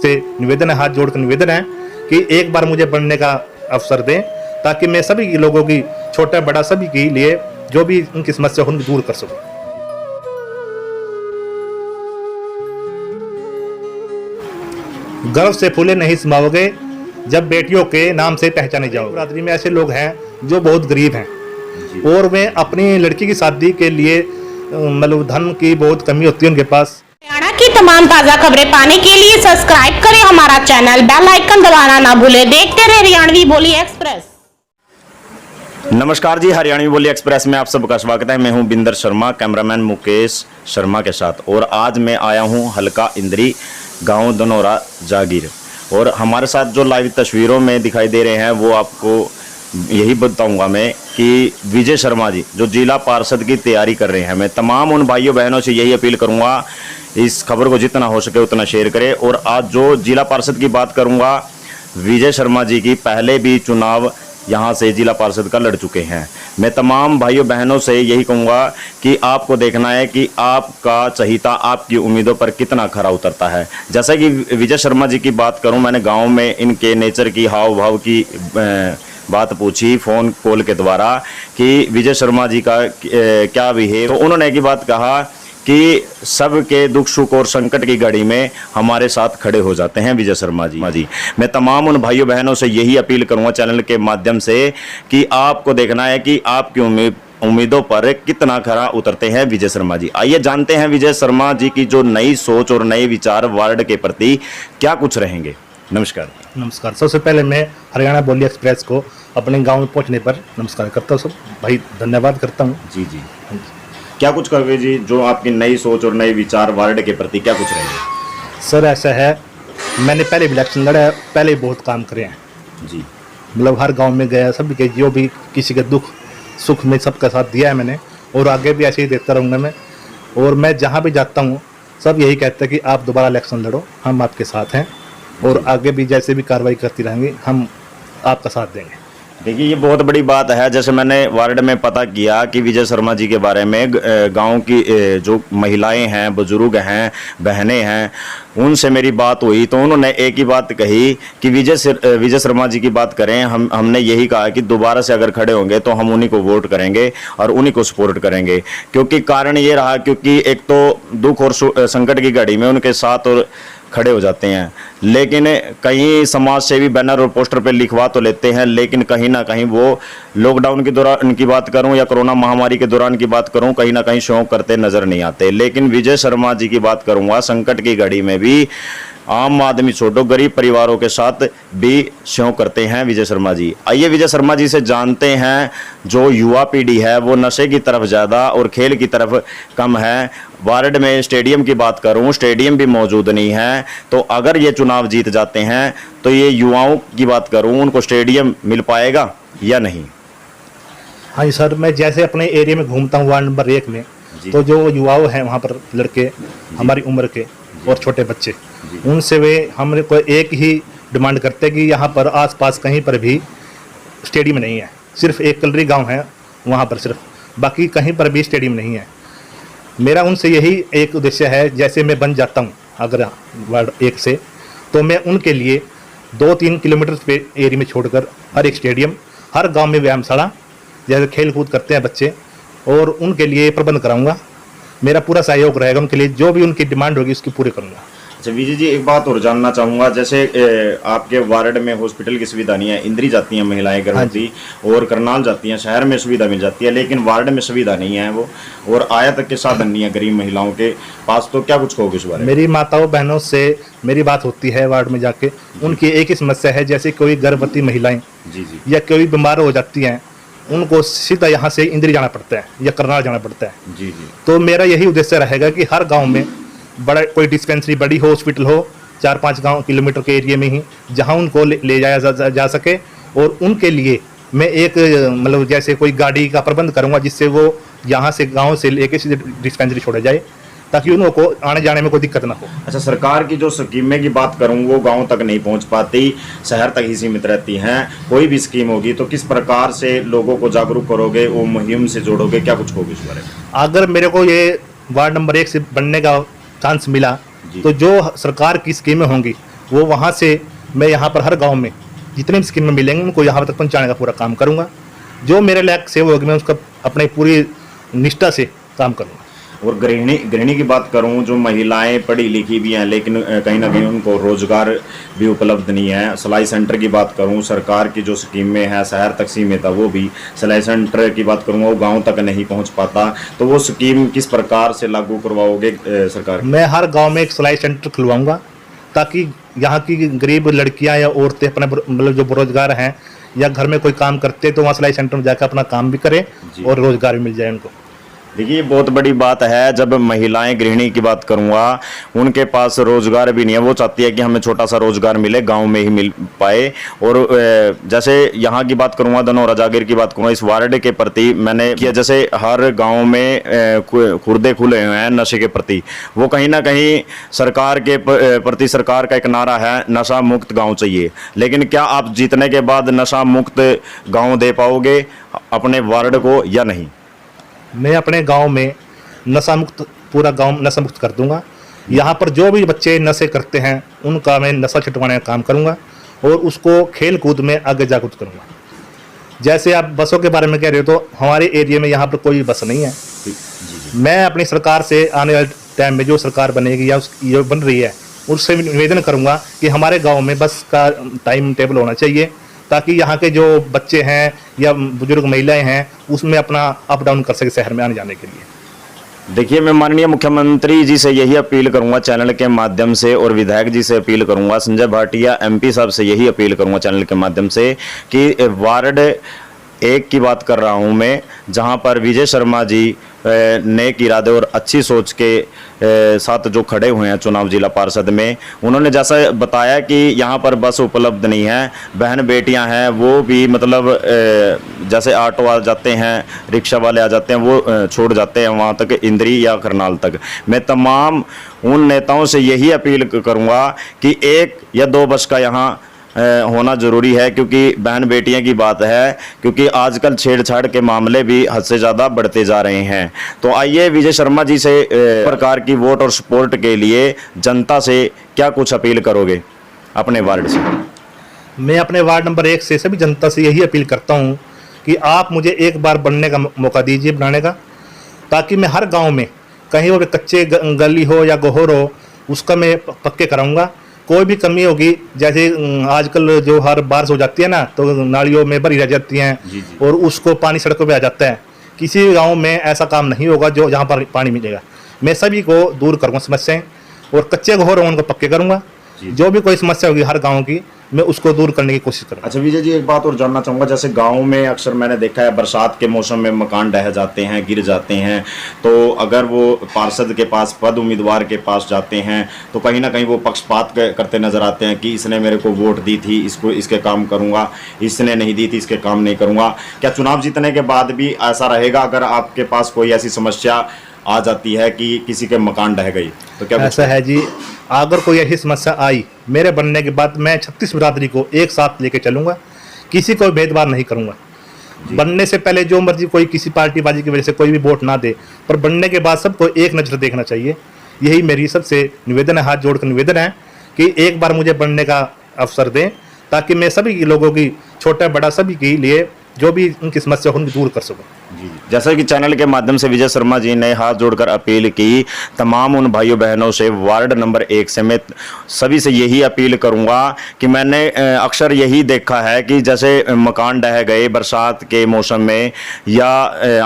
आपसे निवेदन है, हाथ जोड़कर निवेदन है कि एक बार मुझे बनने का अवसर दें, ताकि मैं सभी लोगों की, छोटा बड़ा सभी के लिए जो भी उनकी समस्या हो उनको दूर कर सकूं। गर्व से फूले नहीं समाओगे जब बेटियों के नाम से पहचाने जाओगे। बिरादरी में ऐसे लोग हैं जो बहुत गरीब हैं और वे अपनी लड़की की शादी के लिए मतलब धन की बहुत कमी होती है उनके पास। हरियाणा की तमाम ताज़ा खबरें पाने के लिए सब्सक्राइब करें हमारा चैनल, बेल आइकन दबाना ना भूलें। देखते रहे हरियाणवी बोली एक्सप्रेस। नमस्कार जी, हरियाणवी बोली एक्सप्रेस में आप सबका स्वागत है। मैं हूं बिंदर शर्मा, कैमरामैन मुकेश शर्मा के साथ, और आज मैं आया हूं हल्का इंद्री, गांव धनौरा जागीर। और हमारे साथ जो लाइव तस्वीरों में दिखाई दे रहे हैं वो आपको यही बताऊंगा मैं कि विजय शर्मा जी जो जिला पार्षद की तैयारी कर रहे हैं। मैं तमाम उन भाइयों बहनों से यही अपील करूंगा, इस खबर को जितना हो सके उतना शेयर करें। और आज जो जिला पार्षद की बात करूंगा, विजय शर्मा जी की पहले भी चुनाव यहाँ से जिला पार्षद का लड़ चुके हैं। मैं तमाम भाइयों बहनों से यही कहूँगा कि आपको देखना है कि आपका चहीता आपकी उम्मीदों पर कितना खरा उतरता है। जैसा कि विजय शर्मा जी की बात करूँ, मैंने गांव में इनके नेचर की, हाव भाव की बात पूछी फ़ोन कॉल के द्वारा कि विजय शर्मा जी का क्या बिहेव, तो उन्होंने एक बात कहा कि सबके दुख सुख और संकट की घड़ी में हमारे साथ खड़े हो जाते हैं विजय शर्मा जी। मैं तमाम उन भाइयों बहनों से यही अपील करूंगा चैनल के माध्यम से कि आपको देखना है कि आपकी उम्मीदों पर कितना खरा उतरते हैं विजय शर्मा जी। आइए जानते हैं विजय शर्मा जी की जो नई सोच और नए विचार वार्ड के प्रति क्या कुछ रहेंगे। नमस्कार। नमस्कार। सबसे पहले मैं हरियाणा बोली एक्सप्रेस को अपने गांव में पहुंचने पर नमस्कार करता हूं, सब भाई धन्यवाद करता हूं। जी जी, क्या कुछ कहोगे जी, जो आपकी नई सोच और नए विचार वार्ड के प्रति क्या कुछ रहेंगे? सर ऐसा है, मैंने पहले भी इलेक्शन लड़ा है, पहले बहुत काम करे हैं जी। मतलब हर गांव में गया, सभी के जो भी किसी के दुख सुख में सबका साथ दिया है मैंने, और आगे भी ऐसे ही देता रहूँगा मैं। और मैं जहाँ भी जाता हूँ सब यही कहते हैं कि आप दोबारा इलेक्शन लड़ो, हम आपके साथ हैं, और आगे भी जैसे भी कार्रवाई करती रहेंगे हम आपका साथ देंगे। देखिए, ये बहुत बड़ी बात है। जैसे मैंने वार्ड में पता किया कि विजय शर्मा जी के बारे में गांव की जो महिलाएं हैं, बुजुर्ग हैं, बहनें हैं, उनसे मेरी बात हुई तो उन्होंने एक ही बात कही कि विजय शर्मा जी की बात करें, हमने यही कहा कि दोबारा से अगर खड़े होंगे तो हम उन्हीं को वोट करेंगे और उन्हीं को सपोर्ट करेंगे। क्योंकि कारण ये रहा, क्योंकि एक तो दुख और संकट की घड़ी में उनके साथ और खड़े हो जाते हैं, लेकिन कहीं समाज सेवी बैनर और पोस्टर पे लिखवा तो लेते हैं, लेकिन कहीं ना कहीं वो लॉकडाउन के दौरान की बात करूं या कोरोना महामारी के दौरान की बात करूं, कहीं ना कहीं शो करते नजर नहीं आते। लेकिन विजय शर्मा जी की बात करूंगा, संकट की घड़ी में भी आम आदमी छोड़ो, गरीब परिवारों के साथ भी शो करते हैं विजय शर्मा जी। आइए विजय शर्मा जी से जानते हैं, जो युवा पीढ़ी है वो नशे की तरफ ज़्यादा और खेल की तरफ कम है। वार्ड में स्टेडियम की बात करूं, स्टेडियम भी मौजूद नहीं है, तो अगर ये चुनाव जीत जाते हैं तो ये युवाओं की बात करूं, उनको स्टेडियम मिल पाएगा या नहीं? हाँ जी सर, मैं जैसे अपने एरिया में घूमता हूँ वार्ड नंबर 1 में, तो जो युवाओं हैं वहाँ पर, लड़के हमारी उम्र के और छोटे बच्चे, उनसे वे हमने को एक ही डिमांड करते हैं कि यहाँ पर आसपास कहीं पर भी स्टेडियम नहीं है। सिर्फ एक कलरी गांव है वहाँ पर सिर्फ, बाकी कहीं पर भी स्टेडियम नहीं है। मेरा उनसे यही एक उद्देश्य है, जैसे मैं बन जाता हूँ अगर वार्ड 1 से, तो मैं उनके लिए 2-3 किलोमीटर पे एरिया में छोड़कर हर एक स्टेडियम, हर गांव में व्यायामशाला जैसे खेल कूद करते हैं बच्चे, और उनके लिए प्रबंध कराऊंगा। मेरा पूरा सहयोग रहेगा उनके लिए, जो भी उनकी डिमांड होगी उसकी पूरी करूंगा। अच्छा विजय जी, एक बात और जानना चाहूँगा, जैसे आपके वार्ड में हॉस्पिटल की सुविधा नहीं है, इंद्री जाती हैं महिलाएं गर्भवती, और करनाल जाती हैं, शहर में सुविधा मिल जाती है, लेकिन वार्ड में सुविधा नहीं है वो, और आया तक के साधन नहीं है गरीब महिलाओं के पास, तो क्या कुछ कहोगे इस बारे में? मेरी माताओं बहनों से मेरी बात होती है वार्ड में जाके, उनकी एक ही समस्या है, जैसे कोई गर्भवती महिलाएं या कोई बीमार हो जाती हैं, उनको सीधा यहाँ से इंद्री जाना पड़ता है या करनाल जाना पड़ता है। जी। तो मेरा यही उद्देश्य रहेगा कि हर गाँव में बड़ा कोई डिस्पेंसरी, बड़ी हॉस्पिटल हो, 4-5 किलोमीटर के एरिया में ही, जहां उनको ले जाया जा सके। और उनके लिए मैं एक मतलब जैसे कोई गाड़ी का प्रबंध करूंगा, जिससे वो यहाँ से गांव से लेके सीधे डिस्पेंसरी छोड़ा जाए, ताकि उनको आने जाने में कोई दिक्कत ना हो। अच्छा, सरकार की जो स्कीमें की बात करूँ वो गांव तक नहीं पहुंच पाती, शहर तक ही सीमित रहती हैं। कोई भी स्कीम होगी तो किस प्रकार से लोगों को जागरूक करोगे, वो मुहिम से जोड़ोगे, क्या कुछ कहोगे इस बारे में? अगर मेरे को ये वार्ड नंबर 1 से बनने का चांस मिला तो जो सरकार की स्कीमें होंगी वो वहाँ से मैं यहाँ पर हर गांव में जितने भी स्कीम मिलेंगे उनको यहाँ तक पहुँचाने का पूरा काम करूँगा। जो मेरे लायक सेवा होगी मैं उसका अपने पूरी निष्ठा से काम करूँगा। और गृहिणी की बात करूं, जो महिलाएं पढ़ी लिखी भी हैं लेकिन कहीं ना कहीं उनको रोजगार भी उपलब्ध नहीं है। सिलाई सेंटर की बात करूं, सरकार की जो स्कीमें हैं शहर तक सीमित है, वो भी सिलाई सेंटर की बात करूं वो गांव तक नहीं पहुंच पाता। तो वो स्कीम किस प्रकार से लागू करवाओगे सरकार? मैं हर गाँव में एक सिलाई सेंटर खुलवाऊँगा ताकि यहाँ की गरीब लड़कियाँ या औरतें अपने मतलब जो बेरोजगार हैं या घर में कोई काम करते हैं तो वहाँ सिलाई सेंटर में जाकर अपना काम भी करें और रोजगार भी मिल जाए उनको। देखिए बहुत बड़ी बात है, जब महिलाएं गृहिणी की बात करूंगा उनके पास रोजगार भी नहीं है, वो चाहती है कि हमें छोटा सा रोजगार मिले, गांव में ही मिल पाए। और जैसे यहाँ की बात करूंगा, धनौरा जागीर की बात करूंगा, इस वार्ड के प्रति मैंने किया, जैसे हर गांव में खुर्दे खुले हुए हैं नशे के प्रति, वो कहीं ना कहीं सरकार के प्रति सरकार का एक नारा है नशा मुक्त गाँव चाहिए। लेकिन क्या आप जीतने के बाद नशा मुक्त गाँव दे पाओगे अपने वार्ड को या नहीं? मैं अपने गांव में नशा मुक्त, पूरा गांव नशा मुक्त कर दूंगा। यहाँ पर जो भी बच्चे नशे करते हैं उनका मैं नशा छुटवाने का काम करूंगा और उसको खेल कूद में आगे जागरूक करूंगा। जैसे आप बसों के बारे में कह रहे हो, तो हमारे एरिया में यहाँ पर कोई बस नहीं है। मैं अपनी सरकार से आने वाले टाइम में जो सरकार बनेगी या ये बन रही है उससे निवेदन करूंगा कि हमारे गाँव में बस का टाइम टेबल होना चाहिए ताकि यहाँ के जो बच्चे हैं या बुजुर्ग महिलाएं हैं उसमें अपना अप डाउन कर सके शहर में आने जाने के लिए। देखिए मैं माननीय मुख्यमंत्री जी से यही अपील करूंगा चैनल के माध्यम से, और विधायक जी से अपील करूंगा, संजय भाटिया एमपी साहब से यही अपील करूंगा चैनल के माध्यम से कि वार्ड 1 की बात कर रहा हूं मैं, जहां पर विजय शर्मा जी नेक इरादे और अच्छी सोच के साथ जो खड़े हुए हैं चुनाव जिला पार्षद में, उन्होंने जैसा बताया कि यहाँ पर बस उपलब्ध नहीं है, बहन बेटियाँ हैं वो भी मतलब जैसे ऑटो आ जाते हैं, रिक्शा वाले आ जाते हैं, वो छोड़ जाते हैं वहाँ तक इंद्री या करनाल तक। मैं तमाम उन नेताओं से यही अपील करूँगा कि 1 या 2 बस का यहाँ होना जरूरी है, क्योंकि बहन बेटियां की बात है, क्योंकि आजकल छेड़छाड़ के मामले भी हद से ज़्यादा बढ़ते जा रहे हैं। तो आइए विजय शर्मा जी से प्रकार की वोट और सपोर्ट के लिए जनता से क्या कुछ अपील करोगे अपने वार्ड से? मैं अपने वार्ड नंबर 1 से सभी जनता से यही अपील करता हूँ कि आप मुझे एक बार बनने का मौका दीजिए, बनाने का, ताकि मैं हर गाँव में कहीं वो कच्चे गली हो या गोहर हो उसका मैं पक्के कराऊँगा। कोई भी कमी होगी, जैसे आजकल जो हर बारिश हो जाती है ना तो नालियों में भरी रह जाती हैं और उसको पानी सड़कों पे आ जाता है, किसी गांव में ऐसा काम नहीं होगा जो जहां पर पानी मिलेगा। मैं सभी को दूर करूंगा समस्याएं, और कच्चे घोर उनको पक्के करूंगा। जो भी कोई समस्या होगी हर गाँव की मैं उसको दूर करने की कोशिश करूंगा। अच्छा विजय जी, एक बात और जानना चाहूँगा, जैसे गांव में अक्सर मैंने देखा है बरसात के मौसम में मकान ढह जाते हैं, गिर जाते हैं, तो अगर वो पार्षद के पास, पद उम्मीदवार के पास जाते हैं तो कहीं ना कहीं वो पक्षपात करते नजर आते हैं कि इसने मेरे को वोट दी थी, इसको इसके काम करूँगा, इसने नहीं दी थी इसके काम नहीं करूँगा। क्या चुनाव जीतने के बाद भी ऐसा रहेगा? अगर आपके पास कोई ऐसी समस्या आ जाती है कि किसी के मकान ढह गई तो क्या ऐसा है जी, अगर कोई ऐसी समस्या आई मेरे बनने के बाद मैं 36 बिरादरी को एक साथ लेके चलूंगा, किसी को भेदभाव नहीं करूंगा। बनने से पहले जो मर्जी कोई किसी पार्टीबाजी की वजह से कोई भी वोट ना दे, पर बनने के बाद सबको एक नज़र देखना चाहिए। यही मेरी सबसे निवेदन है, हाथ जोड़कर निवेदन है कि एक बार मुझे बनने का अवसर दें ताकि मैं सभी लोगों की, छोटा बड़ा सभी के लिए जो भी उनकी समस्या हो उनको दूर कर सकूं। जैसा कि चैनल के माध्यम से विजय शर्मा जी ने हाथ जोड़कर अपील की तमाम उन भाइयों बहनों से, वार्ड नंबर 1 से मैं सभी से यही अपील करूंगा कि मैंने अक्सर यही देखा है कि जैसे मकान ढह गए बरसात के मौसम में या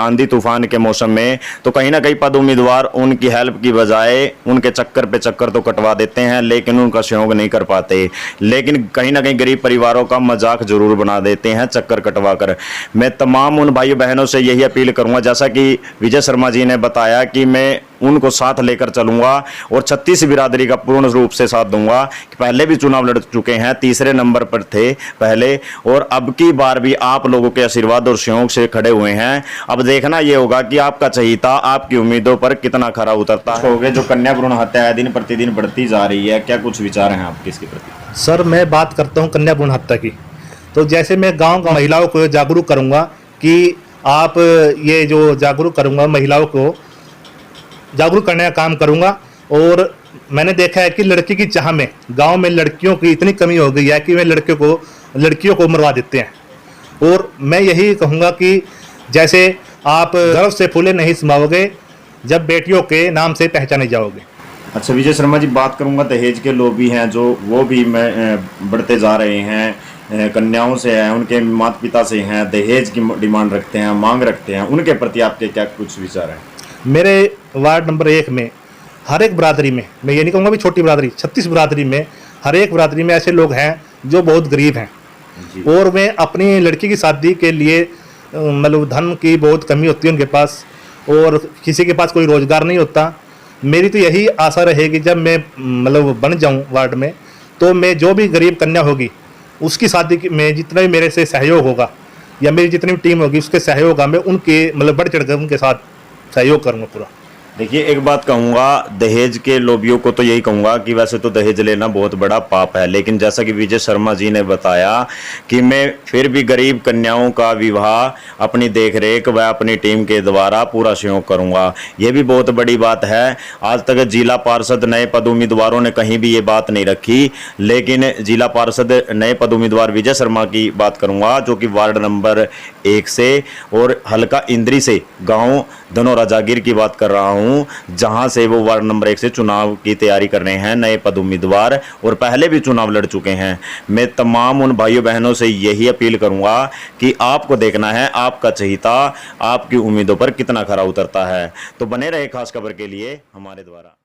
आंधी तूफान के मौसम में, तो कहीं ना कहीं पद उम्मीदवार उनकी हेल्प की बजाय उनके चक्कर पे चक्कर तो कटवा देते हैं लेकिन उनका सहयोग नहीं कर पाते, लेकिन कहीं ना कहीं गरीब परिवारों का मजाक जरूर बना देते हैं चक्कर कटवा कर। मैं तमाम उन भाइयों बहनों से यही अपील करूंगा, जैसा कि विजय शर्मा जी ने बताया कि मैं उनको साथ लेकर चलूंगा और 36 बिरादरी का पूर्ण रूप से साथ दूंगा। पहले भी चुनाव लड़ चुके हैं, तीसरे नंबर पर थे पहले, और अब की बार भी आप लोगों के आशीर्वाद और सहयोग से खड़े हुए हैं। अब देखना ये होगा कि आपका चहीता आपकी उम्मीदों पर कितना खरा उतरता है। जो कन्या भ्रूण हत्या है दिन प्रतिदिन बढ़ती जा रही है, क्या कुछ विचार हैं आपके इसके प्रति? सर मैं बात करता हूँ कन्या भ्रूण हत्या की, तो जैसे मैं गाँव की महिलाओं को जागरूक करूँगा कि आप ये जो जागरूक करूँगा, महिलाओं को जागरूक करने का काम करूँगा, और मैंने देखा है कि लड़की की चाह में गांव में लड़कियों की इतनी कमी हो गई है कि वे लड़कियों को मरवा देते हैं। और मैं यही कहूँगा कि जैसे आप गर्व से फूले नहीं समाओगे जब बेटियों के नाम से पहचाने जाओगे। अच्छा विजय शर्मा जी, बात करूंगा दहेज के लोभी हैं जो वो भी बढ़ते जा रहे हैं, कन्याओं से हैं, उनके माता पिता से हैं, दहेज की डिमांड रखते हैं, मांग रखते हैं, उनके प्रति आपके क्या कुछ विचार हैं? मेरे वार्ड नंबर 1 में हर एक बरादरी में, मैं ये नहीं कहूँगा भी छोटी बरादरी, 36 बरादरी में हर एक बरादरी में ऐसे लोग हैं जो बहुत गरीब हैं और वे अपनी लड़की की शादी के लिए मतलब धन की बहुत कमी होती है उनके पास और किसी के पास कोई रोजगार नहीं होता। मेरी तो यही आशा रहेगी जब मैं मतलब बन जाऊं वार्ड में, तो मैं जो भी गरीब कन्या होगी उसकी शादी में जितना भी मेरे से सहयोग होगा या मेरी जितनी भी टीम होगी उसके सहयोग का मैं उनके मतलब बढ़ चढ़ कर उनके साथ सहयोग करूँगा पूरा। देखिए एक बात कहूँगा, दहेज के लोभियों को तो यही कहूँगा कि वैसे तो दहेज लेना बहुत बड़ा पाप है, लेकिन जैसा कि विजय शर्मा जी ने बताया कि मैं फिर भी गरीब कन्याओं का विवाह अपनी देखरेख व अपनी टीम के द्वारा पूरा सहयोग करूँगा। ये भी बहुत बड़ी बात है। आज तक जिला पार्षद नए पद उम्मीदवारों ने कहीं भी ये बात नहीं रखी, लेकिन जिला पार्षद नए पद उम्मीदवार विजय शर्मा की बात करूँगा जो कि वार्ड नंबर 1 से और हल्का इंद्री से गाँव धनौरा जागीर की बात कर रहा हूँ, जहां से वो वार्ड नंबर 1 से चुनाव की तैयारी कर रहे हैं नए पद उम्मीदवार और पहले भी चुनाव लड़ चुके हैं। मैं तमाम उन भाइयों बहनों से यही अपील करूंगा कि आपको देखना है आपका चहिता आपकी उम्मीदों पर कितना खरा उतरता है। तो बने रहे खास खबर के लिए हमारे द्वारा।